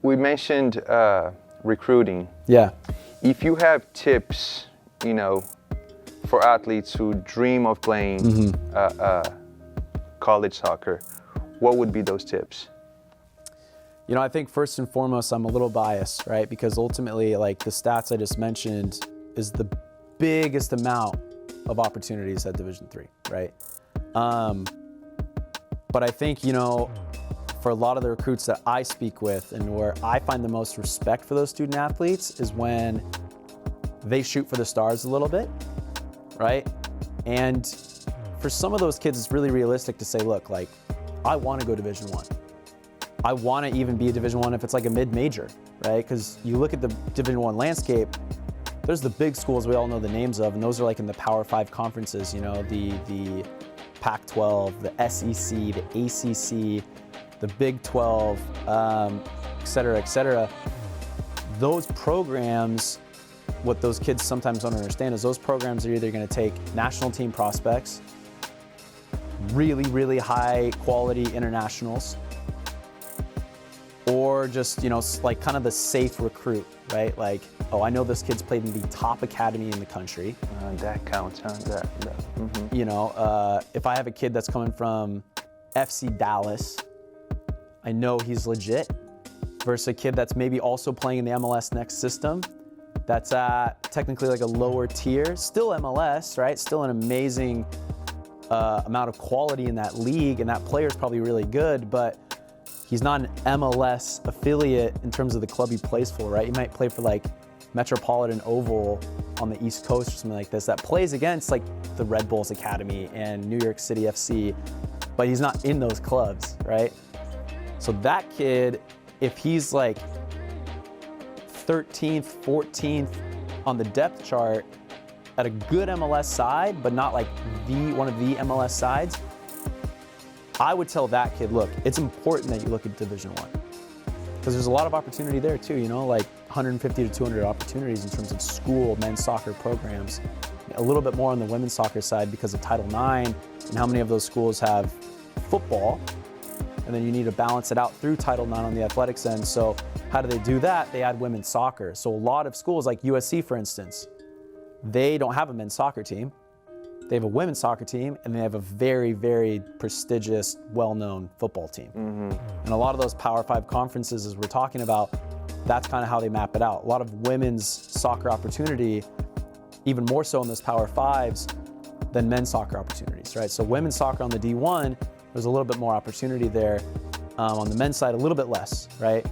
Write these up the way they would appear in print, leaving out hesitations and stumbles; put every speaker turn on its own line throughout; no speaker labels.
we mentioned recruiting.
Yeah.
If you have tips, for athletes who dream of playing college soccer, what would be those tips?
I think first and foremost, I'm a little biased, right? Because ultimately, like the stats I just mentioned is the biggest amount of opportunities at Division III, right? But I think, for a lot of the recruits that I speak with and where I find the most respect for those student athletes is when they shoot for the stars a little bit, right? And for some of those kids, it's really realistic to say, look, like, I want to go Division I. I want to even be a Division I if it's like a mid-major, right? Because you look at the Division I landscape, there's the big schools we all know the names of, and those are like in the Power 5 conferences, the Pac-12, the SEC, the ACC, the Big 12, et cetera, et cetera. Those programs, what those kids sometimes don't understand is those programs are either going to take national team prospects, really, really high quality internationals, or just, like kind of the safe recruit, right? Like, oh, I know this kid's played in the top academy in the country.
That counts, huh? That.
If I have a kid that's coming from FC Dallas, I know he's legit, versus a kid that's maybe also playing in the MLS Next system, that's at technically like a lower tier, still MLS, right? Still an amazing amount of quality in that league, and that player's probably really good, but he's not an MLS affiliate in terms of the club he plays for, right? He might play for like Metropolitan Oval on the East Coast or something like this that plays against like the Red Bulls Academy and New York City FC, but he's not in those clubs, right? So that kid, if he's like 13th, 14th on the depth chart at a good MLS side, but not like one of the MLS sides, I would tell that kid, look, it's important that you look at Division I. Because there's a lot of opportunity there too, like 150 to 200 opportunities in terms of school men's soccer programs. A little bit more on the women's soccer side because of Title IX and how many of those schools have football. And then you need to balance it out through Title IX on the athletics end. So how do they do that? They add women's soccer. So a lot of schools like USC, for instance, they don't have a men's soccer team. They have a women's soccer team, and they have a very, very prestigious, well-known football team. And a lot of those Power 5 conferences, as we're talking about, that's kind of how they map it out. A lot of women's soccer opportunity, even more so in those Power 5s than men's soccer opportunities, right? So women's soccer on the D1, there's a little bit more opportunity there. On the men's side, a little bit less, right?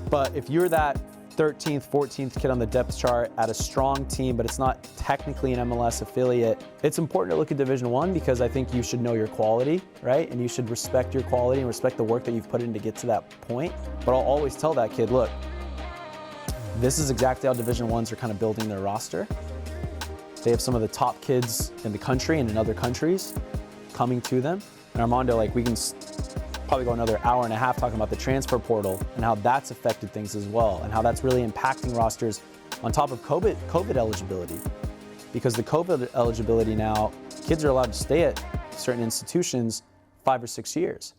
But if you're that 13th, 14th kid on the depth chart at a strong team, but it's not technically an MLS affiliate, it's important to look at Division I because I think you should know your quality, right? And you should respect your quality and respect the work that you've put in to get to that point. But I'll always tell that kid, look, this is exactly how Division Is are kind of building their roster. They have some of the top kids in the country and in other countries coming to them. And Armando, like, we can probably go another hour and a half talking about the transfer portal and how that's affected things as well, and how that's really impacting rosters on top of COVID eligibility. Because the COVID eligibility now, kids are allowed to stay at certain institutions 5 or 6 years.